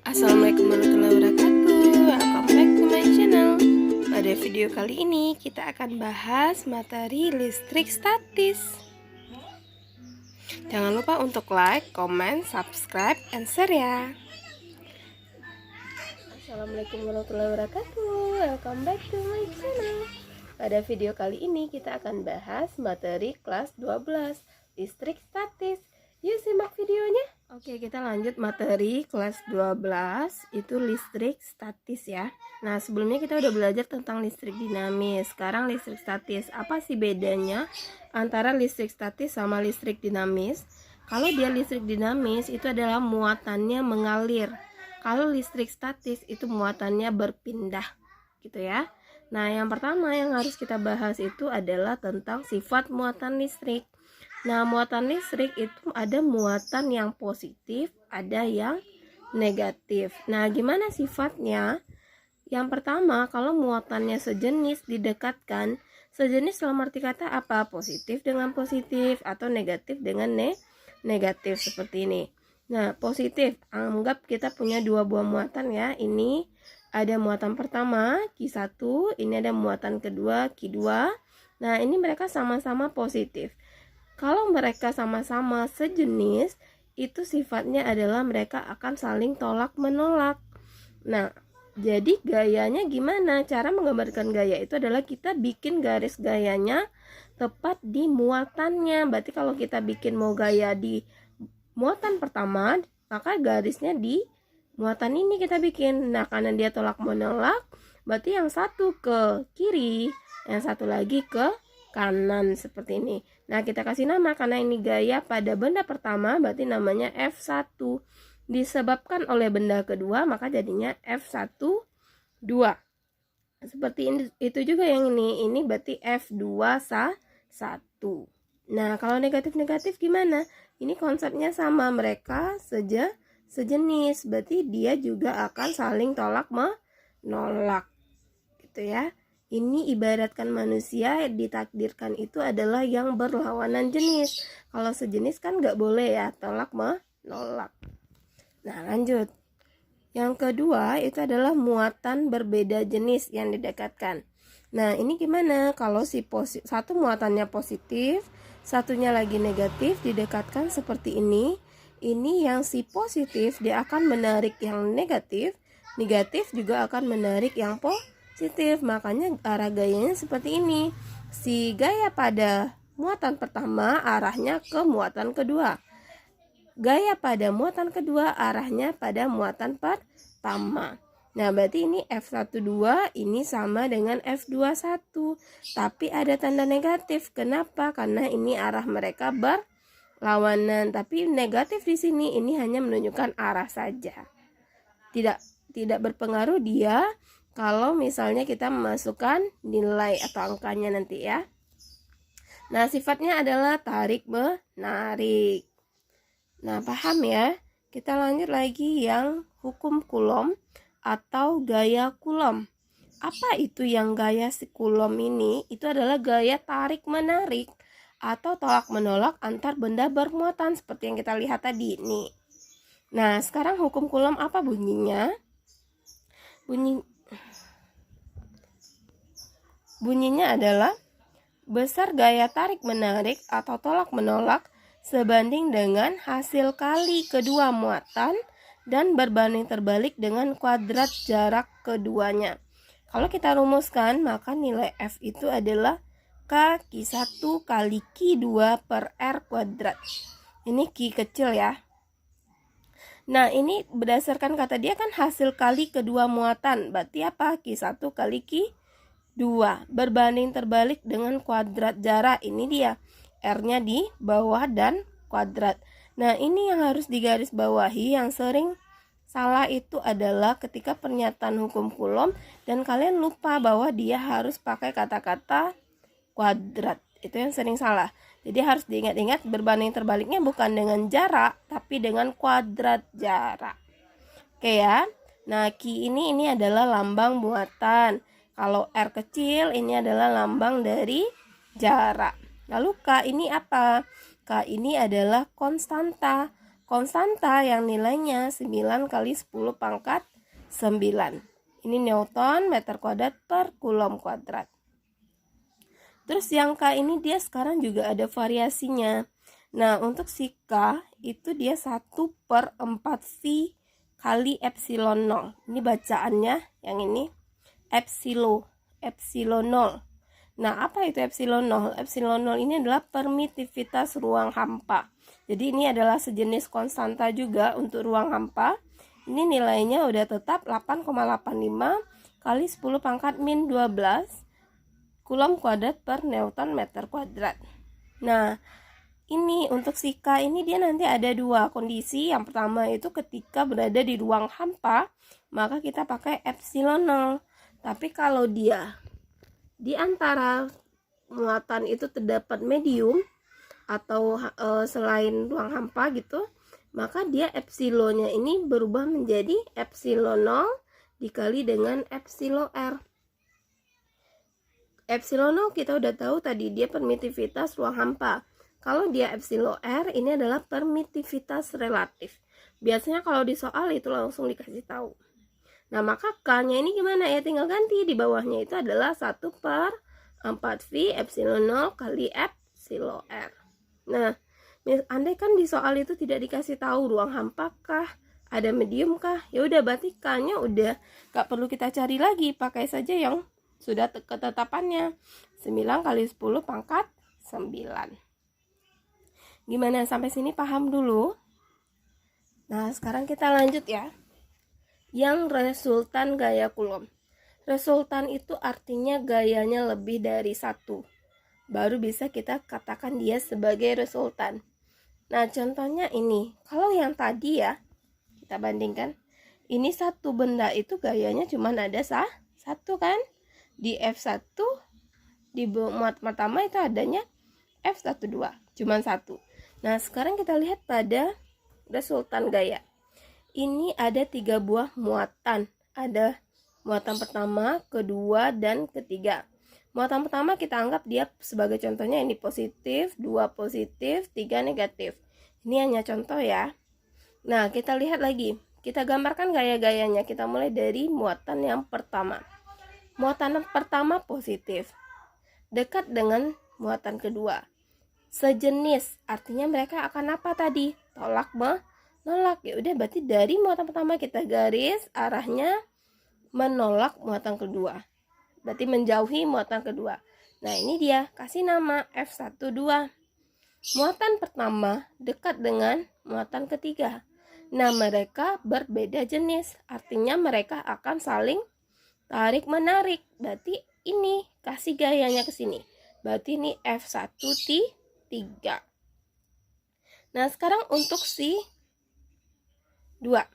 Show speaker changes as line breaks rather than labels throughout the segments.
Assalamualaikum warahmatullahi wabarakatuh. Welcome back to my channel. Pada video kali ini kita akan bahas materi listrik statis. Jangan lupa untuk like, comment, subscribe, and share ya. Assalamualaikum warahmatullahi wabarakatuh. Welcome back to my channel. Pada video kali ini kita akan bahas materi kelas 12 listrik statis. Yuk simak videonya. Oke, kita lanjut materi kelas 12, itu listrik statis ya. Nah, sebelumnya kita udah belajar tentang listrik dinamis. Sekarang listrik statis. Apa sih bedanya antara listrik statis sama listrik dinamis? Kalau dia listrik dinamis itu adalah muatannya mengalir. Kalau listrik statis itu muatannya berpindah, gitu ya. Nah, yang pertama yang harus kita bahas itu adalah tentang sifat muatan listrik. Nah, muatan listrik itu ada muatan yang positif, ada yang negatif. Nah, gimana sifatnya? Yang pertama, kalau muatannya sejenis didekatkan, sejenis dalam arti kata apa? Positif dengan positif atau negatif dengan negatif seperti ini. Nah, positif, anggap kita punya dua buah muatan ya. Ini ada muatan pertama, Q1, ini ada muatan kedua, Q2. Nah, ini mereka sama-sama positif. Kalau mereka sama-sama sejenis, itu sifatnya adalah mereka akan saling tolak-menolak. Nah, jadi gayanya gimana? Cara menggambarkan gaya itu adalah kita bikin garis gayanya tepat di muatannya. Berarti kalau kita bikin mau gaya di muatan pertama, maka garisnya di muatan ini kita bikin. Nah, karena dia tolak-menolak, berarti yang satu ke kiri, yang satu lagi ke kanan seperti ini. Nah, kita kasih nama karena ini gaya pada benda pertama, berarti namanya F1. Disebabkan oleh benda kedua, maka jadinya F1 2. Seperti ini, itu juga yang ini berarti F2 1. Nah, kalau negatif-negatif gimana? Ini konsepnya sama, mereka sejenis, berarti dia juga akan saling tolak menolak, gitu ya. Ini ibaratkan manusia ditakdirkan itu adalah yang berlawanan jenis. Kalau sejenis kan nggak boleh ya, tolak menolak. Nah, lanjut. Yang kedua itu adalah muatan berbeda jenis yang didekatkan. Nah, ini gimana? Kalau satu muatannya positif, satunya lagi negatif, didekatkan seperti ini. Ini yang si positif dia akan menarik yang negatif, negatif juga akan menarik yang positif. Makanya arah gayanya seperti ini. Si gaya pada muatan pertama arahnya ke muatan kedua. Gaya pada muatan kedua arahnya pada muatan pertama. Nah, berarti ini F12 ini sama dengan F21. Tapi ada tanda negatif. Kenapa? Karena ini arah mereka berlawanan. Tapi negatif di sini ini hanya menunjukkan arah saja. Tidak berpengaruh dia kalau misalnya kita memasukkan nilai atau angkanya nanti ya. Nah, sifatnya adalah tarik-menarik. Nah, paham ya? Kita lanjut lagi yang hukum Coulomb atau gaya Coulomb. Apa itu yang gaya si Coulomb ini? Itu adalah gaya tarik-menarik atau tolak-menolak antar benda bermuatan seperti yang kita lihat tadi nih. Nah, sekarang hukum Coulomb apa bunyinya? Bunyinya adalah besar gaya tarik-menarik atau tolak-menolak sebanding dengan hasil kali kedua muatan dan berbanding terbalik dengan kuadrat jarak keduanya. Kalau kita rumuskan, maka nilai F itu adalah K Q1 kali Q2 per R kuadrat. Ini Q kecil ya. Nah, ini berdasarkan kata dia kan hasil kali kedua muatan. Berarti apa? Q1 kali Q2 berbanding terbalik dengan kuadrat jarak. Ini dia. R-nya di bawah dan kuadrat. Nah, ini yang harus digarisbawahi. Yang sering salah itu adalah ketika pernyataan hukum Coulomb dan kalian lupa bahwa dia harus pakai kata-kata kuadrat. Itu yang sering salah. Jadi harus diingat-ingat berbanding terbaliknya bukan dengan jarak, tapi dengan kuadrat jarak. Oke ya. Nah, Q ini adalah lambang muatan. Kalau R kecil ini adalah lambang dari jarak. Lalu K ini apa? K ini adalah konstanta konstanta yang nilainya 9 kali 10 pangkat 9. Ini Newton meter kuadrat per kulom kuadrat. Terus yang K ini dia sekarang juga ada variasinya. Nah, untuk si K itu dia 1/4V kali epsilon 0. Ini bacaannya yang ini epsilon 0. Nah, apa itu epsilon 0? Epsilon 0 ini adalah permitivitas ruang hampa. Jadi ini adalah sejenis konstanta juga untuk ruang hampa. Ini nilainya udah tetap 8,85 kali 10 pangkat min 12 kulom kuadrat per Newton meter kuadrat. Nah, ini untuk si K ini dia nanti ada dua kondisi. Yang pertama itu ketika berada di ruang hampa, maka kita pakai epsilon 0. Tapi kalau dia di antara muatan itu terdapat medium atau selain ruang hampa gitu, maka dia epsilonnya ini berubah menjadi epsilon 0 dikali dengan epsilon R. Epsilon 0 kita udah tahu tadi dia permitivitas ruang hampa. Kalau dia epsilon R ini adalah permitivitas relatif. Biasanya kalau di soal itu langsung dikasih tahu. Nah, maka K-nya ini gimana ya? Tinggal ganti. Di bawahnya itu adalah 1/4V epsilon 0 kali epsilon R. Nah, andai kan di soal itu tidak dikasih tahu ruang hampa kah, ada medium kah, ya udah berarti K-nya udah gak perlu kita cari lagi. Pakai saja yang sudah ketetapannya. 9 kali 10 pangkat 9. Gimana sampai sini paham dulu? Nah, sekarang kita lanjut ya. Yang resultan gaya Coulomb. Resultan itu artinya gayanya lebih dari 1. Baru bisa kita katakan dia sebagai resultan. Nah, contohnya ini. Kalau yang tadi ya, kita bandingkan. Ini satu benda itu gayanya cuma ada satu kan? Di F1, di muat pertama itu adanya F12. Cuma satu. Nah, sekarang kita lihat pada resultan gaya. Ini ada 3 buah muatan. Ada muatan pertama, kedua, dan ketiga. Muatan pertama kita anggap dia sebagai contohnya ini positif, 2 positif, 3 negatif. Ini hanya contoh ya. Nah, kita lihat lagi. Kita gambarkan gaya-gayanya. Kita mulai dari muatan yang pertama. Muatan pertama positif. Dekat dengan muatan kedua. Sejenis, artinya mereka akan apa tadi? Tolak menolak. Ya udah berarti dari muatan pertama kita garis arahnya menolak muatan kedua. Berarti menjauhi muatan kedua. Nah, ini dia kasih nama F12. Muatan pertama dekat dengan muatan ketiga. Nah, mereka berbeda jenis. Artinya mereka akan saling tarik menarik. Berarti ini kasih gayanya ke sini. Berarti ini F1 3. Nah, sekarang untuk si 2.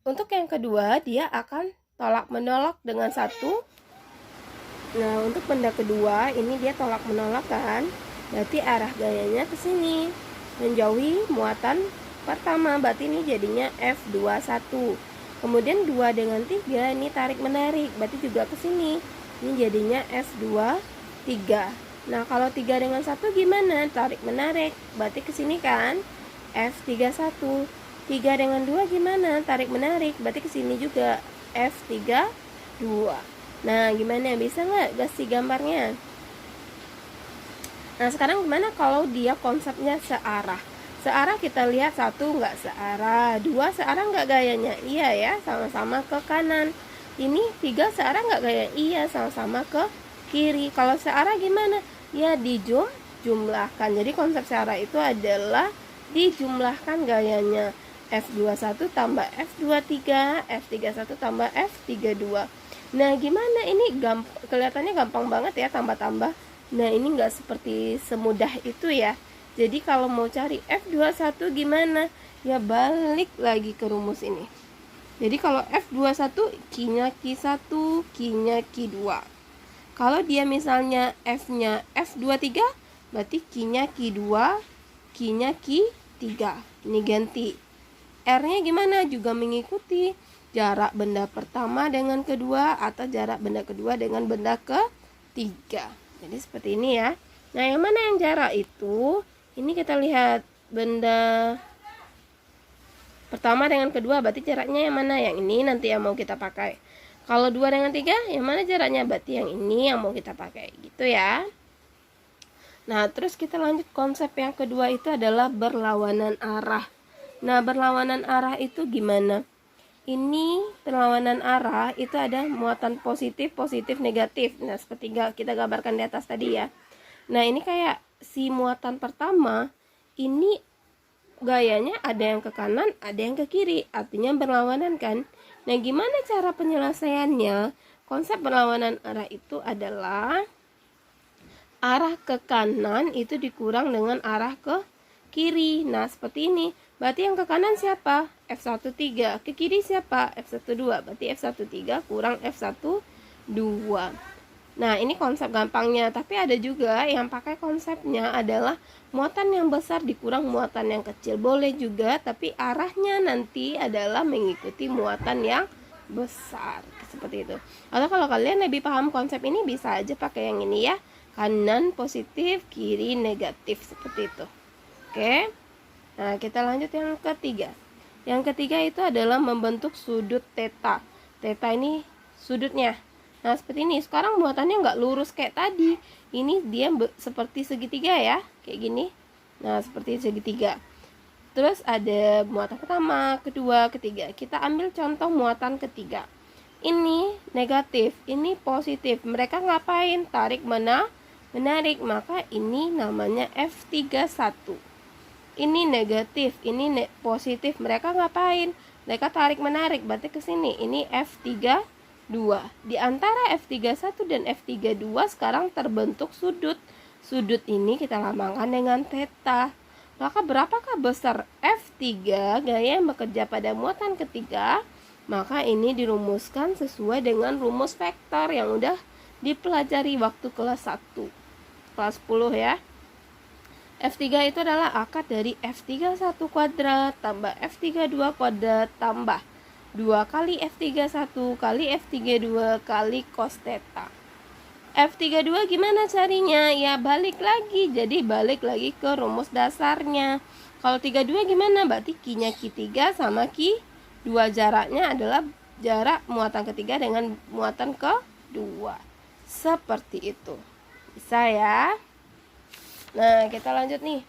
Untuk yang kedua, dia akan tolak menolak dengan 1. Nah, untuk benda kedua, ini dia tolak menolak kan? Berarti arah gayanya ke sini. Menjauhi muatan pertama, berarti ini jadinya F21. Kemudian 2 dengan 3, ini tarik menarik, berarti juga ke sini. Ini jadinya F23. Nah, kalau 3 dengan 1 gimana? Tarik menarik, berarti ke sini kan? F31. 3 dengan 2 gimana? Tarik menarik, berarti ke sini juga F32. Nah, gimana? Bisa nggak kasih gambarnya? Nah, sekarang gimana kalau dia konsepnya searah? Searah kita lihat 1 nggak searah, 2 searah nggak gayanya? Iya ya, sama-sama ke kanan. Ini 3 searah nggak gaya? Iya, sama-sama ke kiri. Kalau searah gimana? Ya dijumlahkan. Jadi konsep searah itu adalah dijumlahkan gayanya. F21 tambah F23, F31 tambah F32. Nah, gimana ini? Kelihatannya gampang banget ya, tambah-tambah. Nah, ini nggak seperti semudah itu ya. Jadi kalau mau cari F21 gimana? Ya balik lagi ke rumus ini. Jadi kalau F21 Q-nya Q1, Q-nya Q2. Kalau dia misalnya F-nya F23, berarti Q-nya Q2, Q-nya Q3. Ini ganti. R-nya gimana? Juga mengikuti jarak benda pertama dengan kedua atau jarak benda kedua dengan benda ketiga. Jadi seperti ini ya. Nah, yang mana yang jarak itu? Ini kita lihat benda pertama dengan kedua, berarti jaraknya yang mana? Yang ini nanti yang mau kita pakai. Kalau 2 dengan 3, yang mana jaraknya? Berarti yang ini yang mau kita pakai, gitu ya. Nah, terus kita lanjut konsep yang kedua itu adalah berlawanan arah. Nah, berlawanan arah itu gimana? Ini perlawanan arah itu ada muatan positif, negatif. Nah, seperti kita gambarkan di atas tadi ya. Nah, ini kayak si muatan pertama, ini gayanya ada yang ke kanan, ada yang ke kiri. Artinya berlawanan kan? Nah, gimana cara penyelesaiannya? Konsep berlawanan arah itu adalah arah ke kanan itu dikurang dengan arah ke kiri. Nah, seperti ini. Berarti yang ke kanan siapa? F13. Ke kiri siapa? F12. Berarti F13 kurang F12. Nah, ini konsep gampangnya. Tapi ada juga yang pakai konsepnya adalah muatan yang besar dikurang muatan yang kecil. Boleh juga, tapi arahnya nanti adalah mengikuti muatan yang besar. Seperti itu. Atau kalau kalian lebih paham konsep ini, bisa aja pakai yang ini ya. Kanan positif, kiri negatif. Seperti itu. Oke. Nah, kita lanjut yang ketiga. Yang ketiga itu adalah membentuk sudut theta. Theta ini sudutnya. Nah, seperti ini. Sekarang muatannya nggak lurus kayak tadi. Ini dia seperti segitiga ya. Kayak gini. Nah, seperti segitiga. Terus ada muatan pertama, kedua, ketiga. Kita ambil contoh muatan ketiga. Ini negatif, ini positif. Mereka ngapain? Tarik menarik. Maka ini namanya F31. Ini negatif, ini positif. Mereka ngapain? Mereka tarik menarik. Berarti ke sini. Ini F32. Di antara F31 dan F32 sekarang terbentuk sudut. Sudut ini kita lambangkan dengan theta. Maka berapakah besar F3 gaya yang bekerja pada muatan ketiga? Maka ini dirumuskan sesuai dengan rumus vektor yang udah dipelajari waktu kelas 1. Kelas 10 ya. F3 itu adalah akar dari F31 kuadrat tambah F32 kuadrat tambah 2 kali F31 kali F32 kali cos theta. F32 gimana carinya? Ya balik lagi. Jadi balik lagi ke rumus dasarnya. Kalau 32 gimana? Berarti Q-nya Q3 sama Q2. Jaraknya adalah jarak muatan ketiga dengan muatan kedua. Seperti itu. Bisa ya? Nah, kita lanjut nih.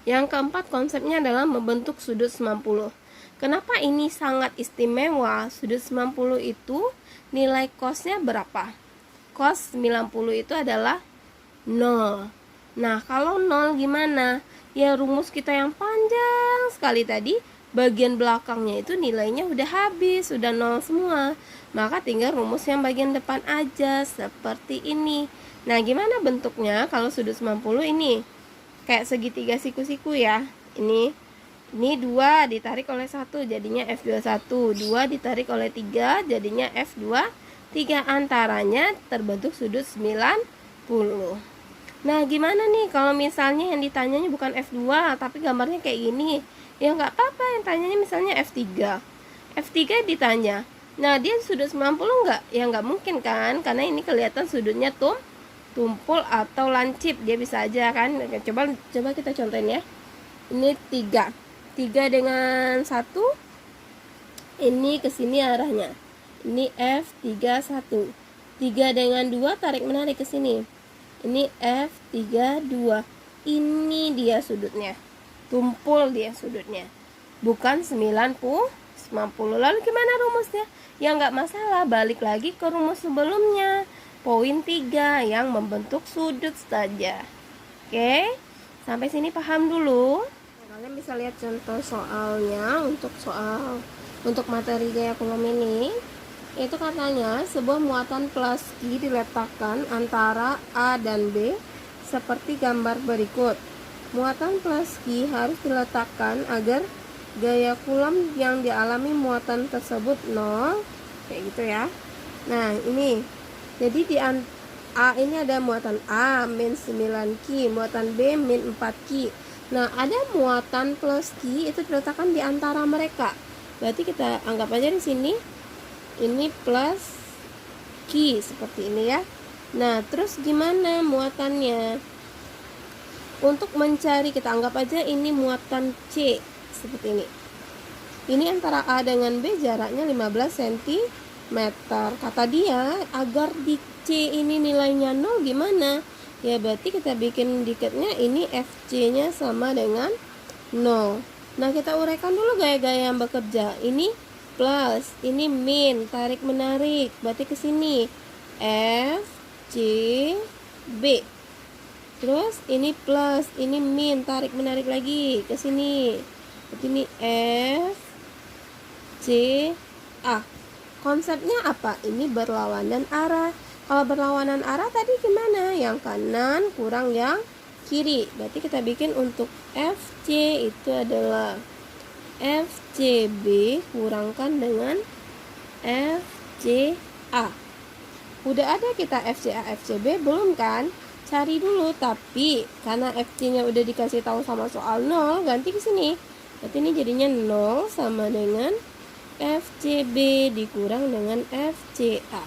Yang keempat konsepnya adalah membentuk sudut 90. Kenapa ini sangat istimewa? Sudut 90 itu nilai cosnya berapa? Cos 90 itu adalah 0. Nah, kalau 0 gimana? Ya rumus kita yang panjang sekali tadi, bagian belakangnya itu nilainya udah habis, udah 0 semua. Maka tinggal rumus yang bagian depan aja, seperti ini. Nah, gimana bentuknya kalau sudut 90 ini? Kayak segitiga siku-siku ya. Ini 2 ditarik oleh 1 jadinya F21. 2 ditarik oleh 3 jadinya F23. Antaranya terbentuk sudut 90. Nah, gimana nih kalau misalnya yang ditanyanya bukan F2 tapi gambarnya kayak gini? Ya nggak apa-apa, yang tanyanya misalnya F3. F3 ditanya. Nah, dia sudut 90 nggak? Ya nggak mungkin kan, karena ini kelihatan sudutnya tumpul atau lancip. Dia bisa aja kan. Coba kita contohin ya. Ini 3 dengan 1. Ini ke sini arahnya. Ini F31. 3 dengan 2 tarik menarik ke sini. Ini F32. Ini dia sudutnya. Tumpul dia sudutnya. Bukan 90. Lalu gimana rumusnya? Ya nggak masalah, balik lagi ke rumus sebelumnya. Poin 3 yang membentuk sudut saja. Oke, sampai sini paham dulu. Kalian bisa lihat contoh soalnya untuk materi gaya kolom ini. Itu katanya sebuah muatan plus Q diletakkan antara A dan B seperti gambar berikut. Muatan plus Q harus diletakkan agar gaya Coulomb yang dialami muatan tersebut 0. Kayak gitu ya. Nah, ini. Jadi di A ini ada muatan A min 9Q, muatan B min 4Q. Nah, ada muatan plus Q itu diletakkan di antara mereka. Berarti kita anggap aja di sini ini plus Q seperti ini ya. Nah, terus gimana muatannya? Untuk mencari, kita anggap aja ini muatan C seperti ini. Ini antara A dengan B jaraknya 15 cm. Kata dia agar di C ini nilainya 0 gimana? Ya berarti kita bikin diketnya ini FC-nya sama dengan 0. Nah kita uraikan dulu gaya-gaya yang bekerja. Ini plus, ini min, tarik menarik. Berarti ke sini F C B. Terus ini plus, ini min, tarik menarik lagi ke sini. Berarti ini F C A. Konsepnya apa? Ini berlawanan arah. Kalau berlawanan arah tadi gimana? Yang kanan kurang yang kiri. Berarti kita bikin untuk FC itu adalah FCB kurangkan dengan FCA. Udah ada kita FCA, FCB belum kan? Cari dulu, tapi karena FC-nya udah dikasih tahu sama soal 0, ganti ke sini. Berarti ini jadinya 0 sama dengan FCB dikurang dengan FCA.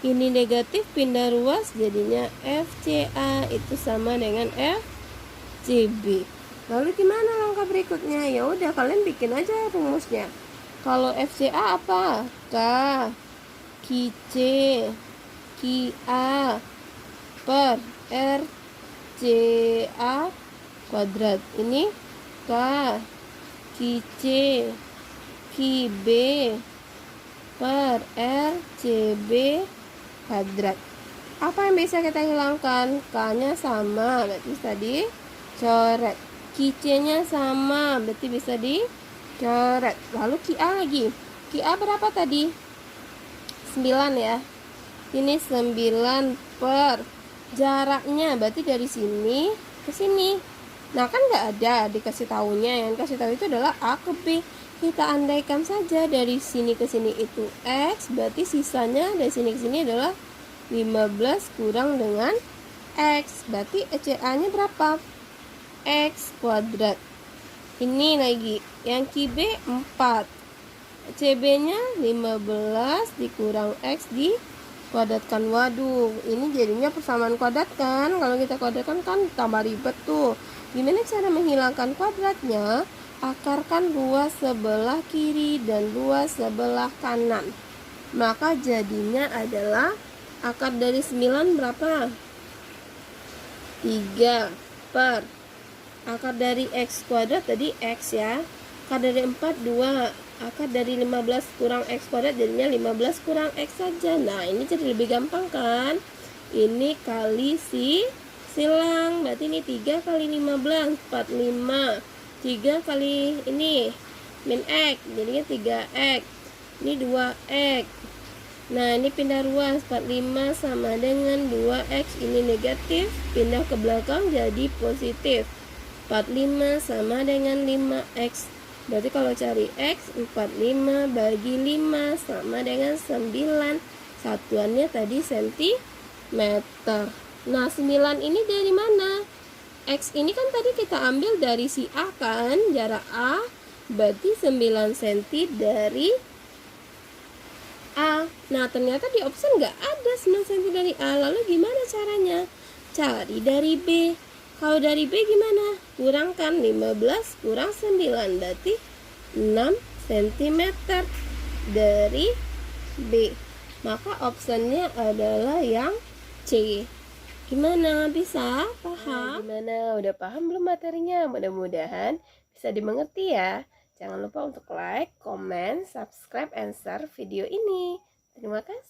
Ini negatif pindah ruas, jadinya FCA itu sama dengan FCB. Lalu gimana langkah berikutnya? Ya udah kalian bikin aja rumusnya. Kalau FCA apa? K QC QA per RCA kuadrat. Ini K QC QB per RCB kuadrat. Apa yang bisa kita hilangkan? K-nya sama, berarti bisa dicoret. QC-nya sama, berarti bisa dicoret. Lalu QA lagi. QA berapa tadi? 9 ya. Ini 9 per jaraknya, berarti dari sini ke sini. Nah kan nggak ada dikasih tahunya, yang kasih tahu itu adalah A ke B. Kita andaikan saja dari sini ke sini itu X, berarti sisanya dari sini ke sini adalah 15 kurang dengan X. Berarti ECA-nya berapa? X kuadrat. Ini lagi, yang QB 4. CB-nya 15 dikurang X dikuadratkan. Waduh, ini jadinya persamaan kuadrat kan? Kalau kita kuadratkan kan tambah ribet tuh. Gimana cara menghilangkan kuadratnya? Akarkan ruas sebelah kiri dan ruas sebelah kanan. Maka jadinya adalah akar dari 9 berapa? 3 per akar dari X kuadrat tadi X ya. Akar dari 4 2. Akar dari 15 kurang X kuadrat jadinya 15 kurang X saja. Nah ini jadi lebih gampang kan? Ini kali silang. Berarti ini 3 kali 15 45. 3 kali ini min X jadinya 3X. Ini 2X. Nah ini pindah ruas, 45 sama dengan 2X. Ini negatif, pindah ke belakang jadi positif. 45 sama dengan 5X. Berarti kalau cari X, 45 bagi 5 sama dengan 9. Satuannya tadi sentimeter. Nah 9 ini dari mana? X ini kan tadi kita ambil dari si A kan, jarak A, berarti 9 cm dari A. Nah ternyata di option nggak ada 9 cm dari A. Lalu gimana caranya? Cari dari B. Kalau dari B gimana? Kurangkan 15 kurang 9, berarti 6 cm dari B. Maka optionnya adalah yang C. Gimana? Bisa? Paham? Gimana? Udah paham belum materinya? Mudah-mudahan bisa dimengerti ya. Jangan lupa untuk like, comment, subscribe, and share video ini. Terima kasih.